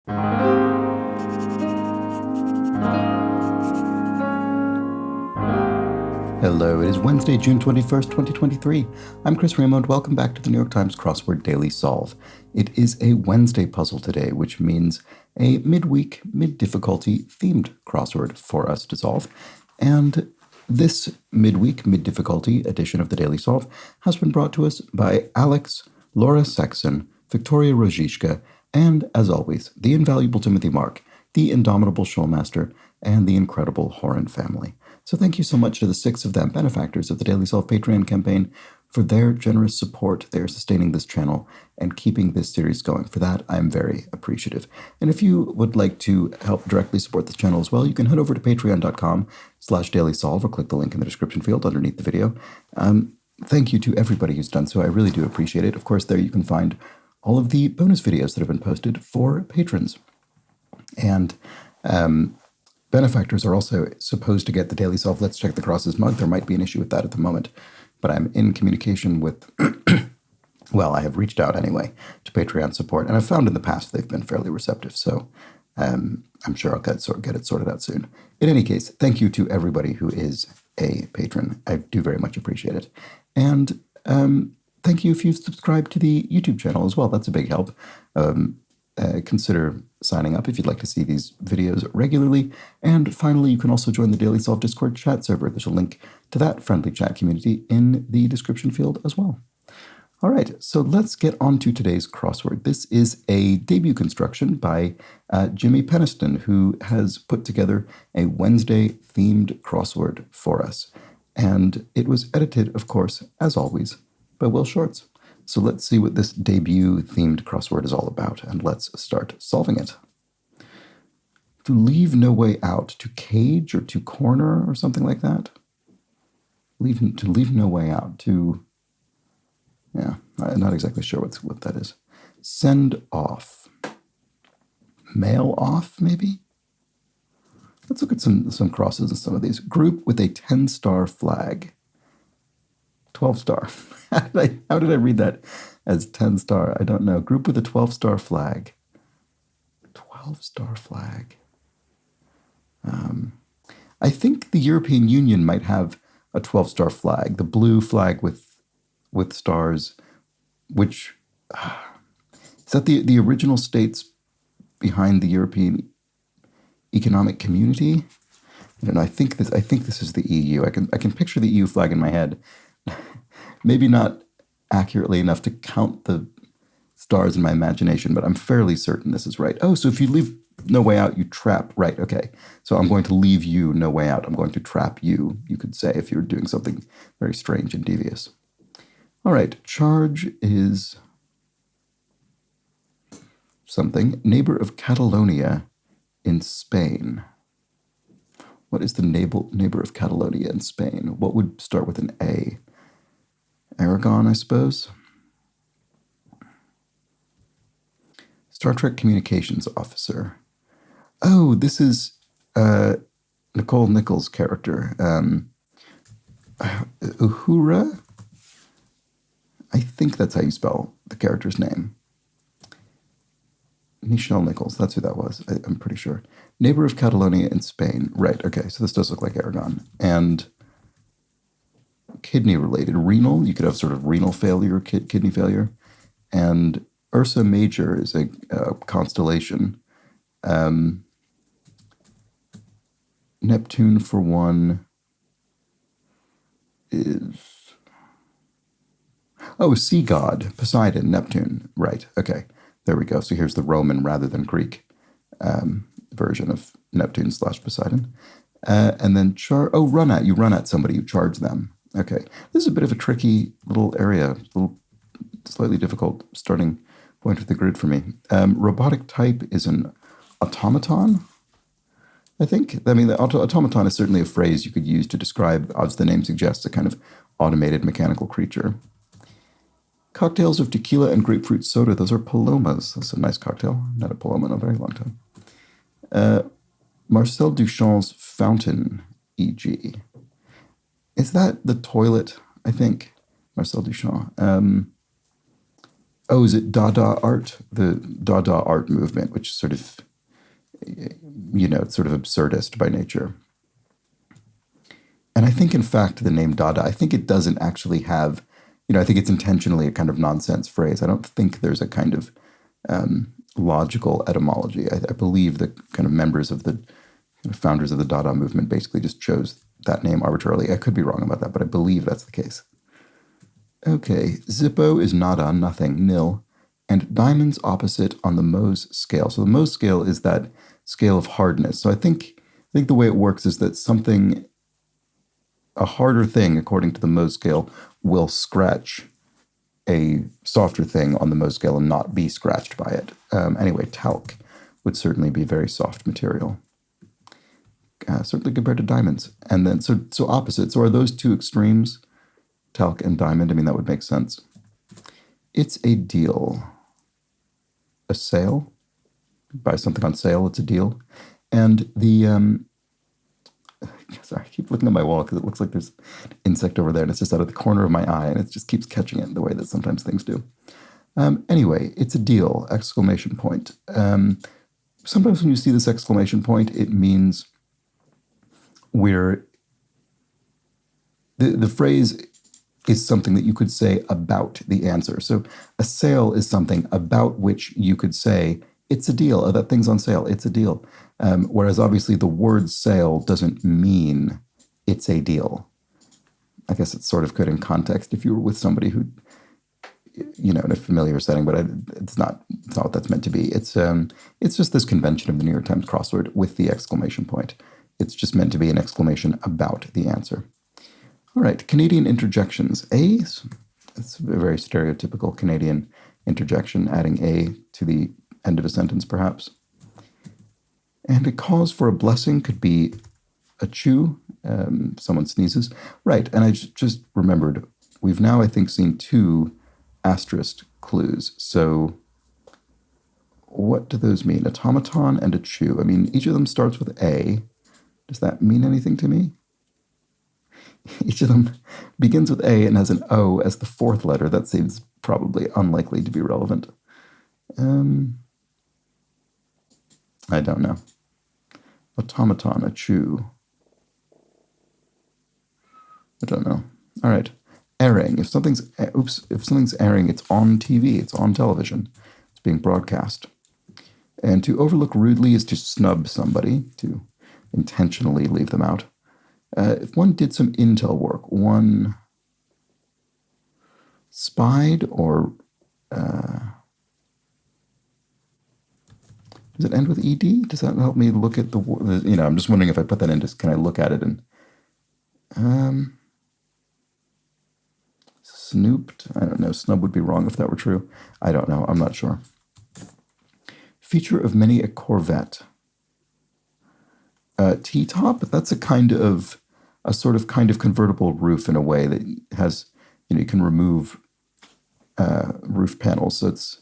Hello, it is Wednesday, June 21st, 2023. I'm Chris Raymond. Welcome back to the New York Times Crossword Daily Solve. It is a Wednesday puzzle today, which means a midweek, mid-difficulty themed crossword for us to solve. And this midweek, mid-difficulty edition of the Daily Solve has been brought to us by Alex, Laura Sexton, Victoria Rojishka, and, as always, the invaluable Timothy Mark, the indomitable Showmaster, and the incredible Horan family. So thank you so much to the 6 of them, benefactors of the Daily Solve Patreon campaign, for their generous support. They are sustaining this channel and keeping this series going. For that, I'm very appreciative. And if you would like to help directly support this channel as well, you can head over to patreon.com/dailysolve or click the link in the description field underneath the video. Thank you to everybody who's done so. I really do appreciate it. Of course, there you can find all of the bonus videos that have been posted for patrons. And benefactors are also supposed to get the Daily Solve Let's Check the Crosses mug. There might be an issue with that at the moment, but I'm in communication with, well, I have reached out anyway to Patreon support, and I've found in the past they've been fairly receptive, so I'm sure I'll get it sorted out soon. In any case, thank you to everybody who is a patron. I do very much appreciate it. And thank you if you've subscribed to the YouTube channel as well. That's a big help. Consider signing up if you'd like to see these videos regularly. And finally, you can also join the Daily Solve Discord chat server. There's a link to that friendly chat community in the description field as well. All right, so let's get on to today's crossword. This is a debut construction by Jimmy Peniston, who has put together a Wednesday-themed crossword for us. And it was edited, of course, as always, by Will Shorts. So let's see what this debut-themed crossword is all about, and let's start solving it. To leave no way out, to cage or to corner or something like that. To leave no way out, to, yeah, I'm not exactly sure what that is. Send off. Mail off, maybe? Let's look at some crosses in some of these. Group with a 10-star flag. 12-star. How did I read that as 10-star? I don't know. Group with a 12-star flag. 12-star flag. I think the European Union might have a 12-star flag. The blue flag with stars, which is that the original states behind the European Economic Community? I don't know. I think this is the EU. I can picture the EU flag in my head. Maybe not accurately enough to count the stars in my imagination, but I'm fairly certain this is right. Oh, so if you leave no way out, you trap. Right, okay. So I'm going to leave you no way out. I'm going to trap you, you could say, if you're doing something very strange and devious. All right, charge is something. Neighbor of Catalonia in Spain. What is the neighbor of Catalonia in Spain? What would start with an A? Aragon, I suppose. Star Trek Communications Officer. Oh, this is Nicole Nichols' character. Uhura? I think that's how you spell the character's name. Nichelle Nichols, that's who that was, I'm pretty sure. Neighbor of Catalonia in Spain. Right, okay, so this does look like Aragon. And kidney-related. Renal, you could have sort of renal failure, kidney failure. And Ursa Major is a constellation. Neptune, for one, is... Oh, sea god. Poseidon, Neptune. Right, okay. There we go. So here's the Roman rather than Greek version of Neptune / Poseidon. And then run at. You run at somebody, you charge them. Okay, this is a bit of a tricky little area, a little slightly difficult starting point of the grid for me. Robotic type is an automaton, I think. I mean, the automaton is certainly a phrase you could use to describe, as the name suggests, a kind of automated mechanical creature. Cocktails of tequila and grapefruit soda, those are palomas. That's a nice cocktail. Not a paloma in a very long time. Marcel Duchamp's fountain, e.g. Is that the toilet, I think? Marcel Duchamp. Oh, is it Dada art? The Dada art movement, which is sort of, it's sort of absurdist by nature. And I think, in fact, the name Dada, I think it doesn't actually have, I think it's intentionally a kind of nonsense phrase. I don't think there's a kind of logical etymology. I believe the kind of members of the founders of the Dada movement basically just chose that name arbitrarily. I could be wrong about that, but I believe that's the case. Okay, Zippo is nada, nothing, nil, and diamonds opposite on the Mohs scale. So the Mohs scale is that scale of hardness. So I think the way it works is that a harder thing, according to the Mohs scale, will scratch a softer thing on the Mohs scale and not be scratched by it. Anyway, talc would certainly be very soft material. Certainly compared to diamonds. And then, so opposite. So are those two extremes, talc and diamond? I mean, that would make sense. It's a deal. A sale. Buy something on sale, it's a deal. And the, sorry, I keep looking at my wall because it looks like there's an insect over there and it's just out of the corner of my eye and it just keeps catching it the way that sometimes things do. Anyway, it's a deal, exclamation point. Sometimes when you see this exclamation point, it means the phrase is something that you could say about the answer. So a sale is something about which you could say, it's a deal, or that thing's on sale, it's a deal. Whereas obviously the word sale doesn't mean it's a deal. I guess it sort of could in context if you were with somebody who, in a familiar setting, but it's not what that's meant to be. It's just this convention of the New York Times crossword with the exclamation point. It's just meant to be an exclamation about the answer. All right, Canadian interjections. It's a very stereotypical Canadian interjection, adding a to the end of a sentence, perhaps. And a cause for a blessing could be a chew, someone sneezes. Right, and I just remembered, we've now, I think, seen 2 asterisk clues. So what do those mean? Automaton and a chew. I mean, each of them starts with A. Does that mean anything to me? Each of them begins with A and has an O as the 4th letter. That seems probably unlikely to be relevant. I don't know. Automaton, a chew. I don't know. All right. Airing. If something's airing, it's on TV. It's on television. It's being broadcast. And to overlook rudely is to snub somebody, to intentionally leave them out. If one did some intel work, one spied or does it end with ed? Does that help me look at the I'm just wondering if I put that in, just can I look at it and snooped? I don't know. Snub would be wrong if that were true. I don't know. I'm not sure. Feature of many a Corvette. T-top, that's a sort of convertible roof in a way that has, you can remove roof panels, so it's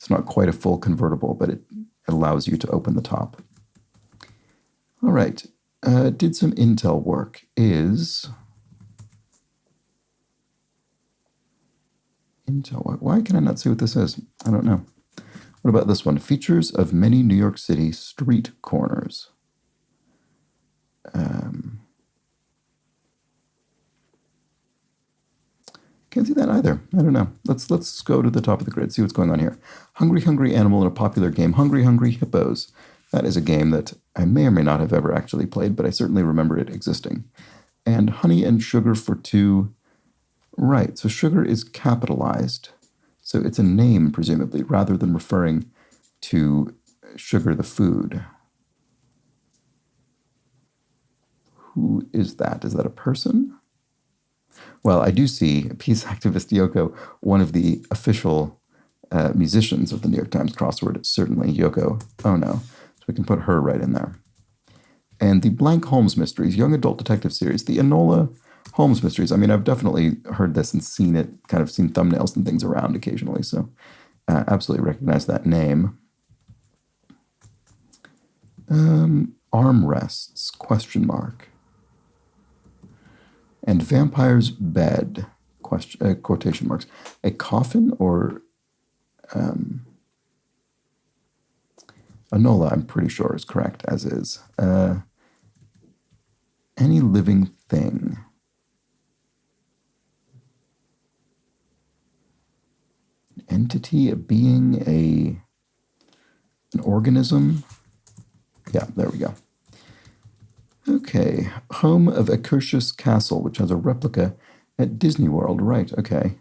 not quite a full convertible, but it allows you to open the top. All right, did some intel work is intel. Why can I not see what this is? I don't know. What about this one? Features of many New York City street corners. Can't see that either. I don't know. Let's go to the top of the grid, see what's going on here. Hungry, hungry animal in a popular game. Hungry, hungry hippos. That is a game that I may or may not have ever actually played, but I certainly remember it existing. And honey and sugar for 2. Right, so sugar is capitalized. So it's a name, presumably, rather than referring to sugar the food. Who is that? Is that a person? Well, I do see peace activist Yoko, one of the official musicians of the New York Times crossword, certainly Yoko. Oh no, so we can put her right in there. And the Blank Holmes Mysteries, young adult detective series, the Enola Holmes Mysteries. I mean, I've definitely heard this and seen it, kind of seen thumbnails and things around occasionally, so absolutely recognize that name. Armrests, question mark. And vampire's bed, quotation marks. A coffin or Anola, I'm pretty sure, is correct, as is. Any living thing. Entity, a being, an organism. Yeah, there we go. Okay, home of Akershus Castle, which has a replica at Disney World. Right, okay.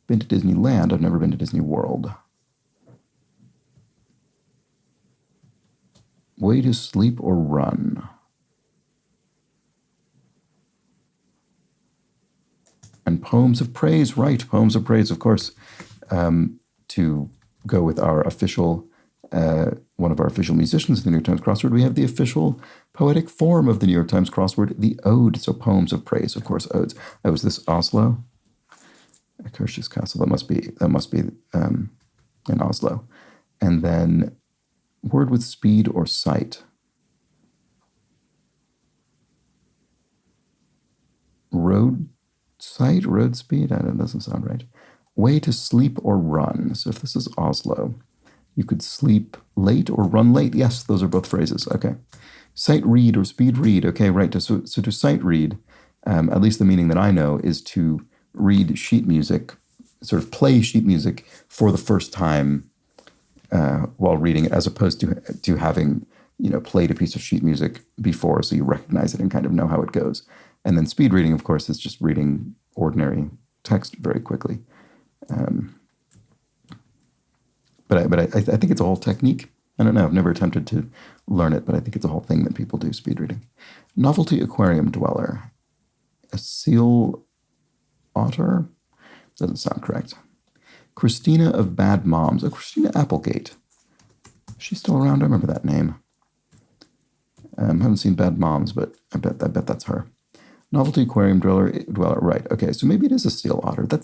Been to Disneyland, I've never been to Disney World. Way to sleep or run. And poems of praise, right, poems of praise, of course. To go with our official, one of our official musicians of the New York Times Crossword, we have the official poetic form of the New York Times Crossword, the ode. So poems of praise, of course, odes. Oh, is this Oslo? Akershus Castle, that must be in Oslo. And then word with speed or sight. Road sight, road speed? I don't know, that doesn't sound right. Way to sleep or run. So if this is Oslo, you could sleep late or run late. Yes, those are both phrases. Okay. Sight read or speed read. Okay, right. So to sight read, at least the meaning that I know, is to read sheet music, sort of play sheet music for the first time while reading it, as opposed to having played a piece of sheet music before, so you recognize it and kind of know how it goes. And then speed reading, of course, is just reading ordinary text very quickly. But I think it's a whole technique. I don't know. I've never attempted to learn it, but I think it's a whole thing that people do, speed reading. Novelty aquarium dweller. A seal otter? Doesn't sound correct. Christina of Bad Moms. Oh, Christina Applegate. She's still around. I remember that name. Haven't seen Bad Moms, but I bet that's her. Novelty aquarium dweller. Right. Okay, so maybe it is a seal otter. That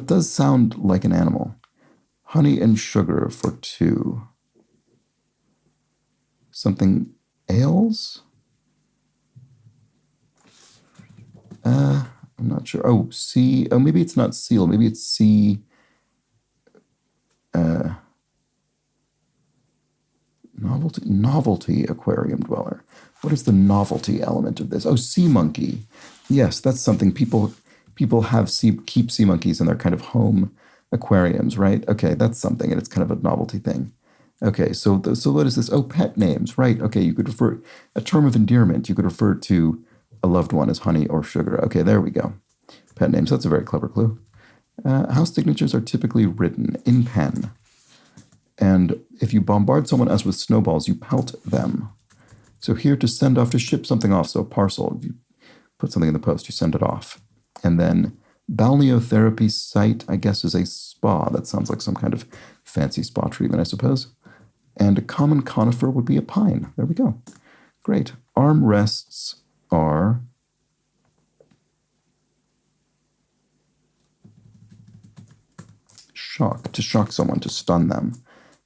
does sound like an animal. Honey and sugar for 2. Something ales? I'm not sure. Oh, sea. Oh, maybe it's not seal. Maybe it's sea. Novelty aquarium dweller. What is the novelty element of this? Oh, sea monkey. Yes, that's something people keep sea monkeys in their kind of home aquariums, right? Okay, that's something, and it's kind of a novelty thing. Okay, so what is this? Oh, pet names, right? Okay, you could refer a term of endearment. You could refer to a loved one as honey or sugar. Okay, there we go. Pet names. That's a very clever clue. House signatures are typically written in pen. And if you bombard someone else with snowballs, you pelt them. So here, to send off, to ship something off, so a parcel, if you put something in the post, you send it off. And then balneotherapy site, I guess, is a spa. That sounds like some kind of fancy spa treatment, I suppose. And a common conifer would be a pine. There we go. Great. Armrests are to shock someone, to stun them.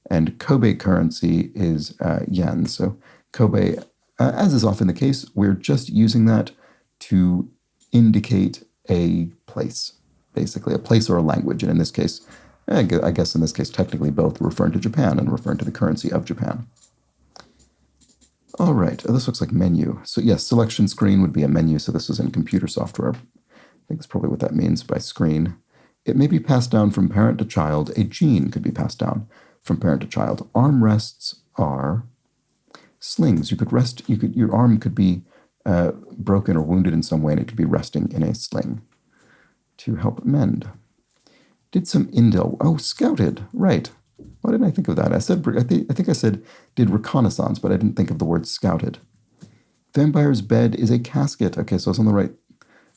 And Kobe currency is yen. So Kobe, as is often the case, we're just using that to indicate a place, basically, a place or a language. And in this case, I guess in this case, technically both, referring to Japan and referring to the currency of Japan. All right, this looks like menu. So yes, selection screen would be a menu. So this is in computer software. I think that's probably what that means by screen. It may be passed down from parent to child. A gene could be passed down from parent to child. Armrests are slings. You could rest. Your arm could be broken or wounded in some way, and it could be resting in a sling to help mend. Did some intel. Oh, scouted. Right. Why didn't I think of that? I think I said did reconnaissance, but I didn't think of the word scouted. Vampire's bed is a casket. Okay, so I was on the right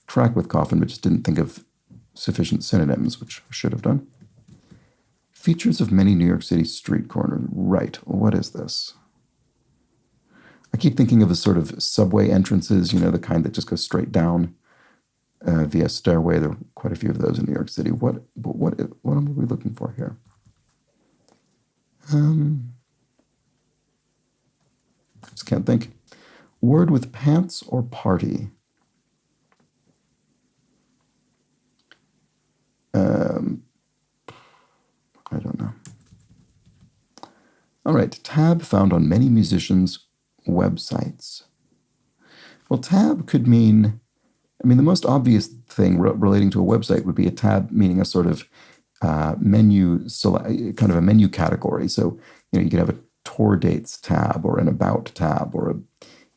track with coffin, but just didn't think of sufficient synonyms, which I should have done. Features of many New York City street corners. Right. What is this? I keep thinking of a sort of subway entrances, the kind that just go straight down via stairway. There are quite a few of those in New York City. What am we looking for here? Just can't think. Word with pants or party. I don't know. All right, tab found on many musicians' websites. Well, tab could mean, I mean, the most obvious thing relating to a website would be a tab meaning a sort of menu, kind of a menu category. So, you could have a tour dates tab or an about tab or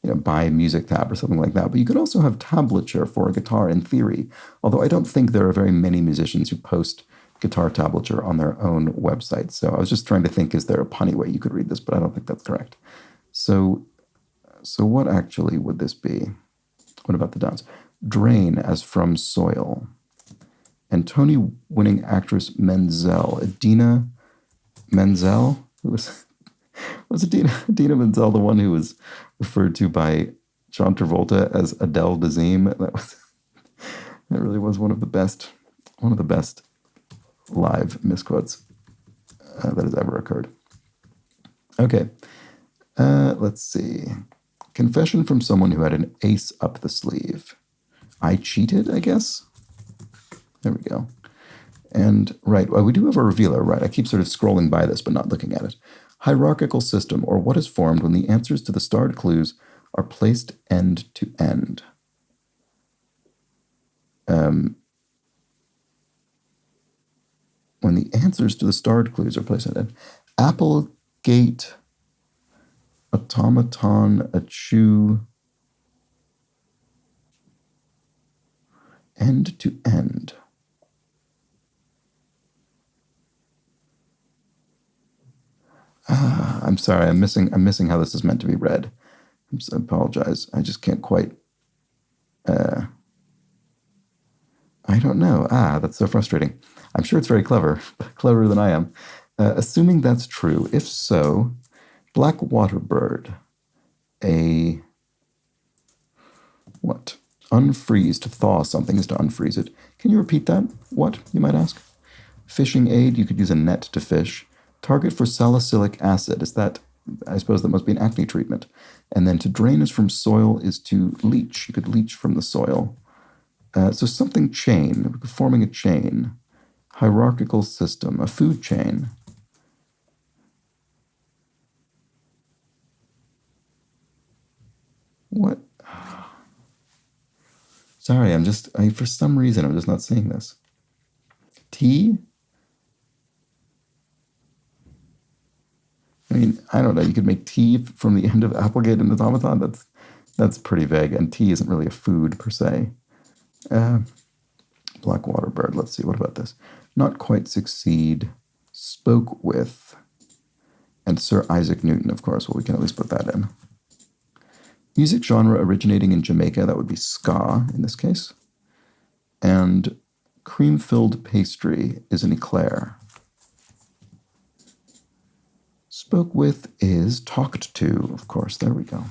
a buy music tab or something like that. But you could also have tablature for a guitar in theory, although I don't think there are very many musicians who post guitar tablature on their own websites. So I was just trying to think, is there a punny way you could read this? But I don't think that's correct. So what actually would this be? What about the downs? Drain as from soil. And Tony-winning actress Menzel, Idina Menzel, who was Idina Menzel the one who was referred to by John Travolta as Adele Dazeem? That really was one of the best live misquotes that has ever occurred. Okay, let's see. Confession from someone who had an ace up the sleeve. I cheated, I guess. There we go. And right, well, we do have a revealer, right? I keep sort of scrolling by this, but not looking at it. Hierarchical system, or what is formed when the answers to the starred clues are placed end to end. When the answers to the starred clues are placed end to end. Applegate, automaton, achew, end to end. I'm sorry, I'm missing how this is meant to be read. I apologize. I just can't quite. I don't know. That's so frustrating. I'm sure it's very clever, cleverer than I am. Assuming that's true, if so, black water bird, a what? Unfreeze, to thaw something is to unfreeze it. Can you repeat that? What, you might ask? Fishing aid, you could use a net to fish. Target for salicylic acid, is that, I suppose that must be an acne treatment. And then to drain is from soil is to leach. You could leach from the soil. So something chain, forming a chain. Hierarchical system, a food chain. What? Sorry, for some reason, I'm just not seeing this. Tea? I mean, I don't know. You could make tea from the end of Applegate and automaton. That's pretty vague, and tea isn't really a food per se. Black water bird. Let's see. What about this? Not quite succeed. Spoke with. And Sir Isaac Newton, of course. Well, we can at least put that in. Music genre originating in Jamaica. That would be ska in this case. And cream-filled pastry is an eclair. Spoke with is talked to, of course. There we go.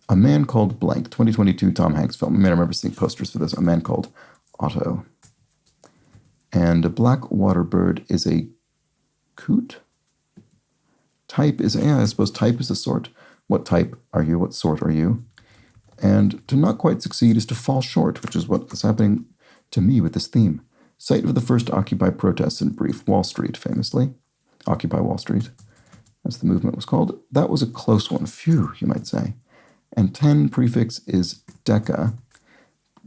A Man Called Blank, 2022 Tom Hanks film. I remember seeing posters for this. A Man Called Otto. And a black water bird is a coot. Type is, I suppose type is a sort. What type are you? What sort are you? And to not quite succeed is to fall short, which is what is happening to me with this theme. Site of the first Occupy protests in brief. Wall Street, famously. Occupy Wall Street, as the movement was called. That was a close one. Phew, you might say. And 10 prefix is deca.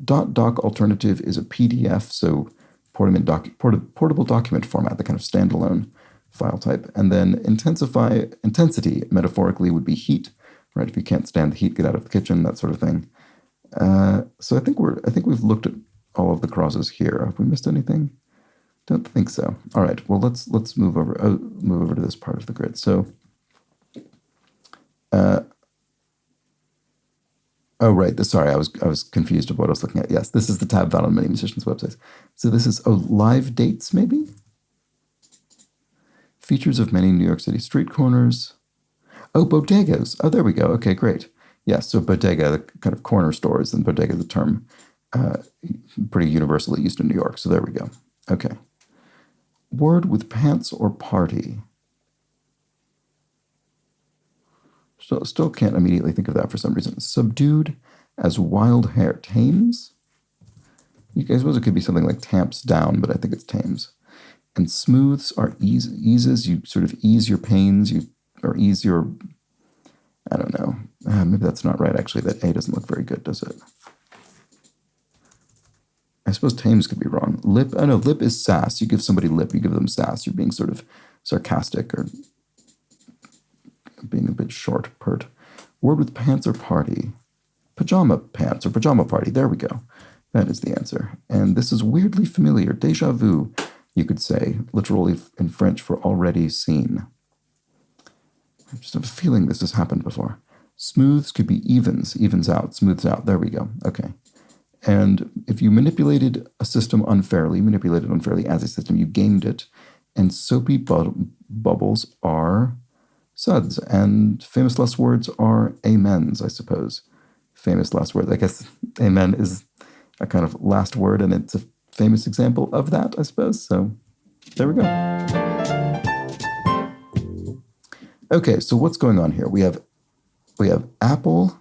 .doc alternative is a PDF, so portable document format, the kind of standalone file type. And then intensity, metaphorically, would be heat, right? If you can't stand the heat, get out of the kitchen, that sort of thing. So I think we've looked at all of the crosses here. Have we missed anything? Don't think so. All right. Well, let's move over to this part of the grid. So, right. Sorry, I was confused of what I was looking at. Yes, this is the tab found on many musicians' websites. So this is live dates maybe. Features of many New York City street corners. Oh, bodegas. Oh, there we go. Okay, great. Yes. So bodega, the kind of corner stores, and bodega is a term pretty universally used in New York. So there we go. Okay. Word with pants or party. So still can't immediately think of that for some reason. Subdued as wild hare. Tames? I suppose it could be something like tamps down, but I think it's tames. And smooths are eases. You sort of ease your pains, or ease your, I don't know. Maybe that's not right, actually. That A doesn't look very good, does it? I suppose tames could be wrong. Lip, oh no, lip is sass. You give somebody lip, you give them sass. You're being sort of sarcastic or being a bit short, pert. Word with pants or party. Pajama pants or pajama party. There we go. That is the answer. And this is weirdly familiar. Déjà vu, you could say, literally in French for already seen. I just have a feeling this has happened before. Smooths could be evens, evens out, smooths out. There we go. Okay. And if you manipulated a system unfairly, as a system, you gamed it. And soapy bubbles are suds. And famous last words are amens, I suppose. Famous last words. I guess amen is a kind of last word, and it's a famous example of that, I suppose. So there we go. Okay, so what's going on here? We have apple.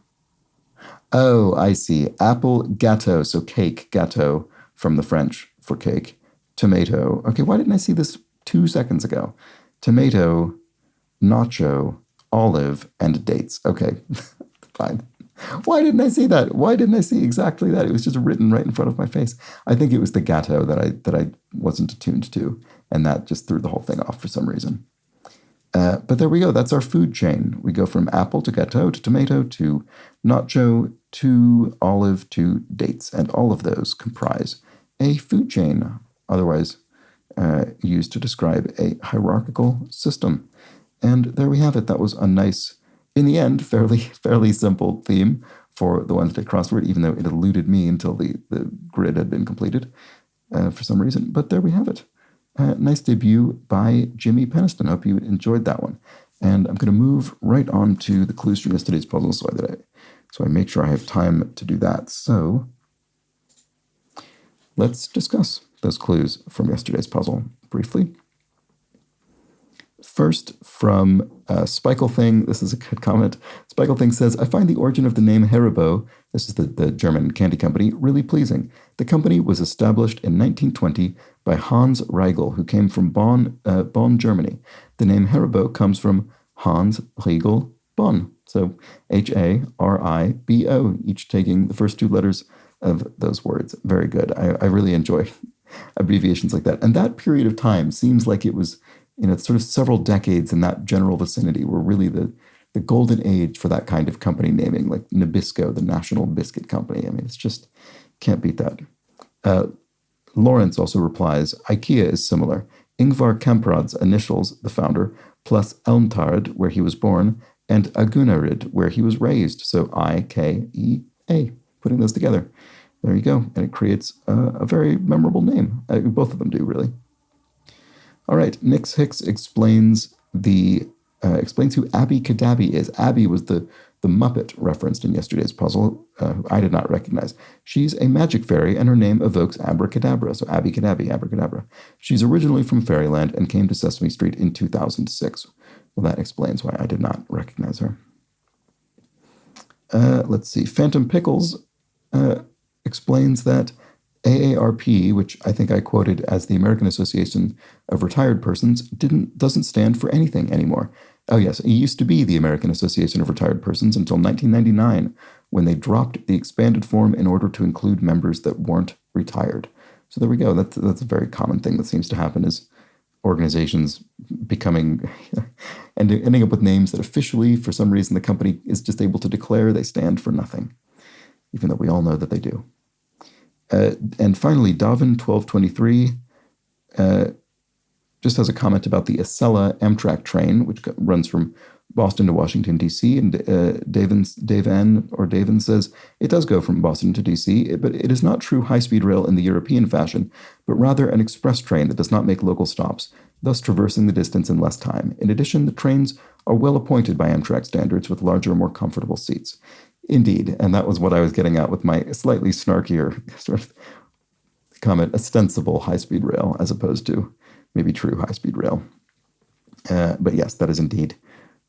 Oh, I see. Apple, gâteau, so cake, gâteau from the French for cake. Tomato. Okay, why didn't I see this 2 seconds ago? Tomato, nacho, olive, and dates. Okay, fine. Why didn't I see that? Why didn't I see exactly that? It was just written right in front of my face. I think it was the gâteau that I wasn't attuned to, and that just threw the whole thing off for some reason. But there we go. That's our food chain. We go from apple to gâteau to tomato to nacho to olive to dates, and all of those comprise a food chain, otherwise used to describe a hierarchical system. And there we have it. That was a nice, in the end, fairly simple theme for the Wednesday crossword, even though it eluded me until the grid had been completed for some reason. But there we have it. Nice debut by Jimmy Peniston. Hope you enjoyed that one. And I'm going to move right on to the clues from yesterday's puzzle so I make sure I have time to do that. So let's discuss those clues from yesterday's puzzle briefly. First, from Speichel this is a good comment. Speichel says, I find the origin of the name Haribo, this is the German candy company, really pleasing. The company was established in 1920 by Hans Riegel, who came from Bonn, Germany. The name Haribo comes from Hans Riegel Bonn. So Haribo, each taking the first two letters of those words. Very good. I really enjoy abbreviations like that. And that period of time seems like it was, sort of several decades in that general vicinity were really the golden age for that kind of company naming, like Nabisco, the National Biscuit Company. I mean, it's just, can't beat that. Lawrence also replies, IKEA is similar. Ingvar Kamprad's initials, the founder, plus Elmtard, where he was born, and Agunarid, where he was raised. So I-K-E-A, putting those together. There you go. And it creates a very memorable name. Both of them do, really. All right, Nix Hicks explains who Abby Cadabby is. Abby was the Muppet referenced in yesterday's puzzle, who I did not recognize. She's a magic fairy, and her name evokes abracadabra, so Abby Cadabby, abracadabra. She's originally from Fairyland and came to Sesame Street in 2006. Well, that explains why I did not recognize her. Let's see. Phantom Pickles explains that AARP, which I think I quoted as the American Association of Retired Persons, doesn't stand for anything anymore. Oh yes, it used to be the American Association of Retired Persons until 1999, when they dropped the expanded form in order to include members that weren't retired. So there we go. That's a very common thing that seems to happen, is organizations becoming and ending up with names that officially, for some reason, the company is just able to declare they stand for nothing, even though we all know that they do. And finally, Davin1223 just has a comment about the Acela Amtrak train, which runs from Boston to Washington, D.C. And Davin says, it does go from Boston to D.C., but it is not true high-speed rail in the European fashion, but rather an express train that does not make local stops, thus traversing the distance in less time. In addition, the trains are well appointed by Amtrak standards with larger, more comfortable seats. Indeed, and that was what I was getting at with my slightly snarkier sort of comment, ostensible high-speed rail as opposed to maybe true high-speed rail. But yes, that is indeed,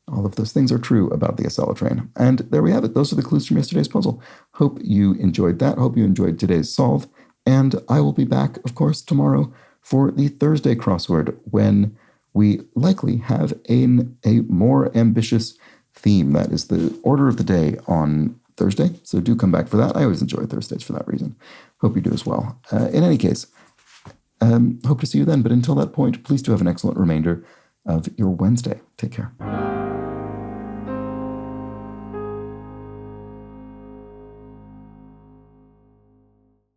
all of those things are true about the Acela train. And there we have it. Those are the clues from yesterday's puzzle. Hope you enjoyed that. Hope you enjoyed today's solve. And I will be back, of course, tomorrow for the Thursday crossword, when we likely have a more ambitious theme. That is the order of the day on Thursday, so do come back for that. I always enjoy Thursdays for that reason. Hope you do as well. In any case, hope to see you then, but until that point, please do have an excellent remainder of your Wednesday. Take care.